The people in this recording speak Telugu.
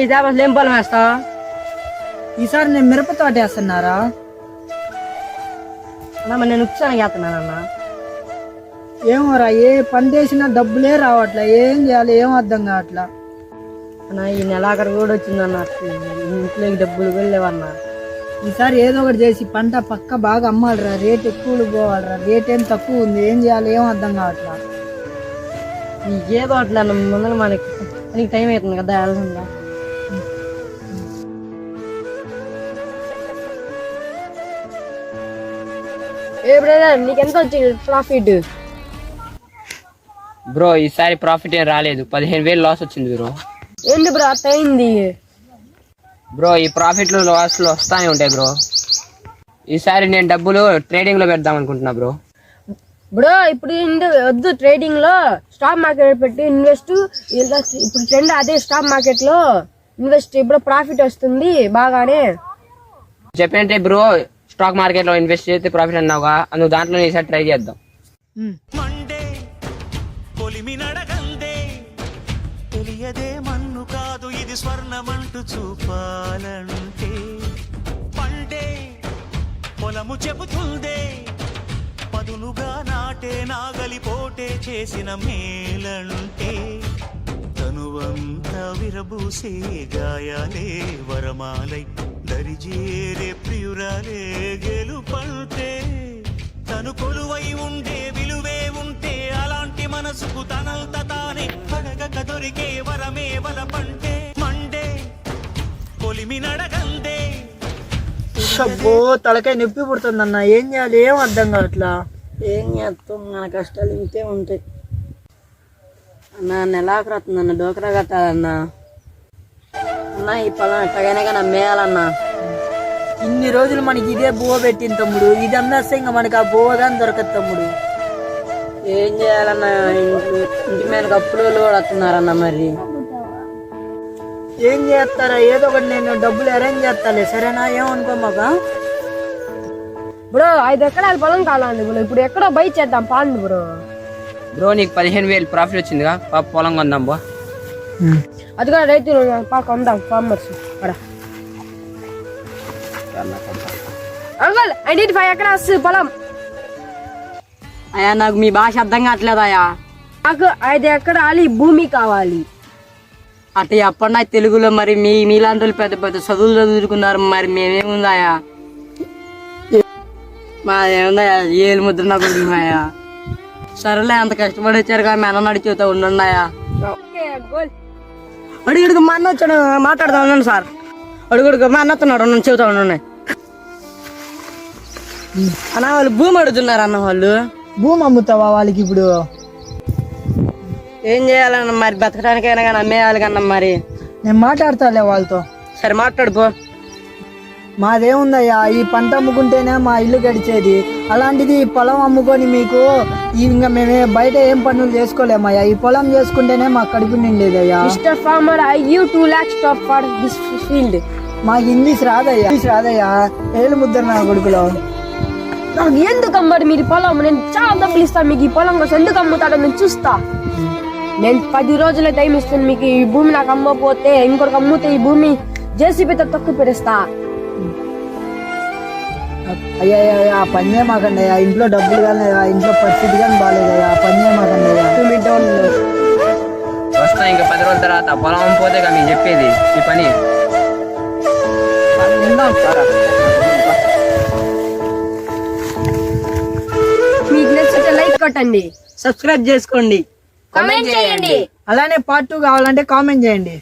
ఈసారి అసలు ఏం పొలం వేస్తావు? ఈసారి నేను మిరప తోట వేస్తున్నారా అన్న మరి నేను ఉత్సాహం చేస్తున్నానన్నా. ఏమోరా, ఏ పంట వేసినా డబ్బులే రావట్లా, ఏం చేయాలి ఏం అర్థం కావట్లా అన్న. ఈ నెలాఖరు కూడా వచ్చిందన్న, ఇంట్లోకి డబ్బులు కూడా లేవన్నా. ఈసారి ఏదో ఒకటి చేసి పంట పక్క బాగా అమ్మాలిరా, రేట్ ఎక్కువ పోవాలిరా, రేట్ ఏం తక్కువ ఉంది, ఏం చేయాలి ఏం అర్థం కావట్లా. నీకేదో అట్లా ముందర మనకి టైం అవుతుంది కదా వెళ్తుందా. ఏ బ్రదర్ నీకెంత వచ్చింది ప్రాఫిట్? బ్రో ఈసారి ప్రాఫిట్ ఏం రాలేదు, 15,000 లాస్ వచ్చింది బ్రో. ఏంటి బ్రో అట్ట అయింది? బ్రో ఈ ప్రాఫిట్లు లాస్లు వస్తానే ఉంటాయి బ్రో. ఈసారి నేను డబ్బులు ట్రేడింగ్ లో పెడదాం అనుకుంటున్నా బ్రో. బ్రో ఇప్పుడు వద్దు, ట్రేడింగ్ లో స్టాక్ మార్కెట్ పెట్టి ఇన్వెస్ట్. ఇప్పుడు ట్రెండ్ అదే, స్టాక్ మార్కెట్ లో ఇన్వెస్ట్. ఇప్పుడు ప్రాఫిట్ వస్తుంది బాగానే. చెప్పంటే బ్రో స్టాక్ మార్కెట్ లో ఇన్వెస్ట్ చేస్తే ప్రాఫిట్ అన్నావుగా, అందుకు దాంట్లో ఈసారి ట్రై చేద్దాం. తెలియదే మన్ను కాదు ఇది స్వర్ణమంటూ చూపాలంటే, పండే పొలము చెబుతుందే పదునుగా నాటే నాగలి పోటే చేసిన మేలంటే, తనువంతా విరబూసే గాయాలే వరమాలై దరిజేరే ప్రియురాలే గెలుపంటే, తను కొలువై ఉండే విలువే ఉంటే అలాంటి మనసుకు తనంత తానే అడగక దొరికే వరమే వలపంటే, మండే కొలిమి నడగందే. తలకాయ నొప్పి పుడుతుందన్న, ఏం చేయాలి ఏం అర్థం కావట్లా. ఏం చేస్తాం, మన కష్టాలు ఇంతే ఉంటాయి అన్న. నెలాఖరు వస్తుందన్న, డోకరా కట్టాలన్న. అన్న ఈ పొలం ఎట్టగైనా కానీ అమ్మేయాలన్నా. ఇన్ని రోజులు మనకి ఇదే బువ్వ పెట్టింది తమ్ముడు, ఇది అమ్మేస్తే ఇంకా మనకి ఆ బువ్వ కానీ దొరకదు తమ్ముడు. ఏం చేయాలన్నా, ఇంటి మీద అప్పులు కూడా వస్తున్నారన్న. మరి ఏం చేస్తారా, ఏదో ఒకటి నేను డబ్బులు అరేంజ్ చేస్తాలే, సరేనా? ఏమనుకోమాక బ్రో. 5 ఎకరాల పొలం కావాలి బ్రో, ఇప్పుడు ఎక్కడో బయట చేద్దాం పాండి బ్రో. బ్రో నీకు 15,000 ప్రాఫిట్ వచ్చిందిగా, పొలం కొందాం బా. అది కూడా రైతులు కొందాం, farmers. Uncle I need 5 acres పొలం. అయ్యా నాకు మీ భాష అర్థం కావట్లేదయ్యా. నాకు 5 ఎకరాలు భూమి కావాలి. అటు చెప్పండి తెలుగులో. మరి మీలాంటి వాళ్ళు పెద్ద పెద్ద చదువులు చదువుకున్నారు, మరి మేమేముందాయా? మాదేముందయ్యా, ఏలు ముద్ర నాకు ఉన్నాయా? సరేలే, అంత కష్టపడి వచ్చారు కానీ మీ అన్న నడిచేతా ఉండున్నాయా? అడుగుడుకు మా అన్న వచ్చాడు, మాట్లాడుతా ఉన్నాను సార్. అడుగుడుకు మా అన్న వస్తున్నాడు, నన్ను చెబుతా ఉన్నాను అన్న. వాళ్ళు భూమి అడుగుతున్నారు అన్న. వాళ్ళు భూమి అమ్ముతావా వాళ్ళకి? ఇప్పుడు ఏం చేయాలన్న, మరి బతకడానికైనా కానీ అమ్మేయాలి కన్నా. మరి నేను మాట్లాడతాలే వాళ్ళతో. సరే మాట్లాడుకో. మాదేముందయ్యా, ఈ పంట అమ్ముకుంటేనే మా ఇల్లు గడిచేది, అలాంటిది ఈ పొలం అమ్ముకొని మీకు ఇంకా మేము బయట ఏం పనులు చేసుకోలేమయ్యా, ఈ పొలం చేసుకుంటేనే మాకు కడుపు నిండేదయ్యా. Mister farmer, I give 2 lakhs for this field. మాకు ఇంగ్లీష్ రాదయ్యా, ఏలు ముద్ర నా కొడుకులో. నాకు ఎందుకు అమ్మాడు మీరు పొలం? నేను చాలా డబ్బులు ఇస్తాను మీకు. ఈ పొలం కోసం ఎందుకు అమ్ముతాడో నేను చూస్తా. నేను 10 రోజుల టైం ఇస్తాను మీకు. ఈ భూమి నాకు అమ్మకపోతే, ఇంకొకరికి అమ్ముతే ఈ భూమి జేసీబీతో తక్కువ పెడతా. అయ్యా పని చేయమాకండి అయ్యా, ఇంట్లో డబ్బులు కానీ ఇంట్లో పరిస్థితి కానీ బాగాలేదయ్యా, పని చేయమాకండి అయ్యా. వస్తా ఇంకా 10 రోజుల తర్వాత, పొలం పోతే మీకు చెప్పేది ఈ పని. మీకు నచ్చితే లైక్ కొట్టండి, సబ్స్క్రైబ్ చేసుకోండి, కామెంట్ చేయండి. అలానే part 2 కావాలంటే కామెంట్ చేయండి.